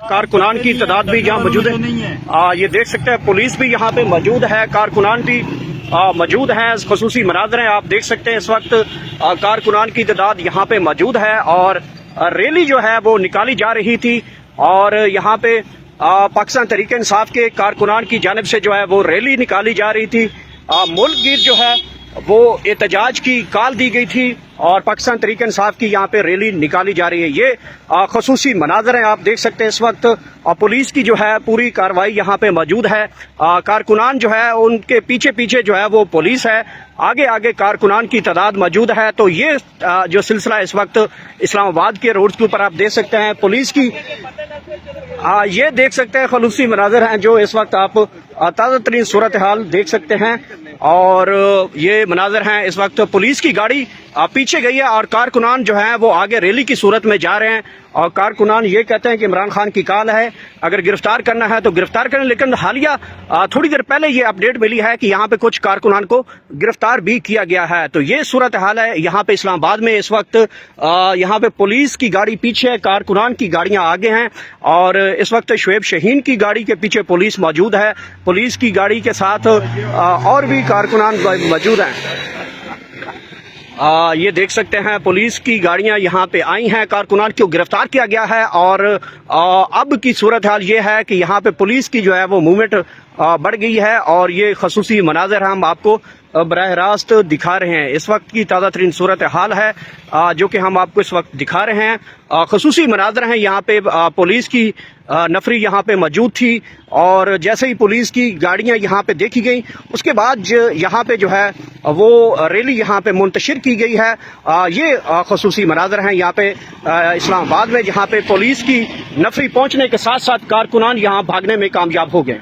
کارکنان کی تعداد بھی یہاں موجود ہے. یہ دیکھ سکتے ہیں پولیس بھی یہاں پہ موجود ہے, کارکنان بھی موجود ہیں. خصوصی مناظر ہیں, آپ دیکھ سکتے ہیں اس وقت کارکنان کی تعداد یہاں پہ موجود ہے اور ریلی جو ہے وہ نکالی جا رہی تھی. اور یہاں پہ پاکستان تحریک انصاف کے کارکنان کی جانب سے جو ہے وہ ریلی نکالی جا رہی تھی. ملک گیر جو ہے وہ احتجاج کی کال دی گئی تھی اور پاکستان تحریک انصاف کی یہاں پہ ریلی نکالی جا رہی ہے. یہ خصوصی مناظر ہیں, آپ دیکھ سکتے ہیں اس وقت پولیس کی جو ہے پوری کارروائی یہاں پہ موجود ہے. کارکنان جو ہے ان کے پیچھے پیچھے جو ہے وہ پولیس ہے, آگے آگے کارکنان کی تعداد موجود ہے. تو یہ جو سلسلہ اس وقت اسلام آباد کے روڈز کے اوپر آپ دیکھ سکتے ہیں پولیس کی یہ دیکھ سکتے ہیں خصوصی مناظر ہیں جو اس وقت آپ تازہ ترین صورتحال دیکھ سکتے ہیں. اور یہ مناظر ہیں اس وقت پولیس کی گاڑی پیچھے گئی ہے اور کارکنان جو ہیں وہ آگے ریلی کی صورت میں جا رہے ہیں. اور کارکنان یہ کہتے ہیں کہ عمران خان کی کال ہے, اگر گرفتار کرنا ہے تو گرفتار کریں. لیکن حالیہ تھوڑی دیر پہلے یہ اپڈیٹ ملی ہے کہ یہاں پہ کچھ کارکنان کو گرفتار بھی کیا گیا ہے. تو یہ صورتحال ہے یہاں پہ اسلام آباد میں اس وقت. یہاں پہ پولیس کی گاڑی پیچھے, کارکنان کی گاڑیاں آگے ہیں اور اس وقت شعیب شہین کی گاڑی کے پیچھے پولیس موجود ہے. پولیس کی گاڑی کے ساتھ اور بھی کارکنان موجود ہیں. یہ دیکھ سکتے ہیں پولیس کی گاڑیاں یہاں پہ آئی ہیں, کارکنان کو گرفتار کیا گیا ہے. اور اب کی صورتحال یہ ہے کہ یہاں پہ پولیس کی جو ہے وہ موومنٹ بڑھ گئی ہے. اور یہ خصوصی مناظر ہم آپ کو براہ راست دکھا رہے ہیں. اس وقت کی تازہ ترین صورتحال ہے جو کہ ہم آپ کو اس وقت دکھا رہے ہیں. خصوصی مناظر ہیں, یہاں پہ پولیس کی نفری یہاں پہ موجود تھی اور جیسے ہی پولیس کی گاڑیاں یہاں پہ دیکھی گئیں اس کے بعد یہاں پہ جو ہے وہ ریلی یہاں پہ منتشر کی گئی ہے. یہ خصوصی مناظر ہیں یہاں پہ اسلام آباد میں, جہاں پہ پولیس کی نفری پہنچنے کے ساتھ ساتھ کارکنان یہاں بھاگنے میں کامیاب ہو گئے.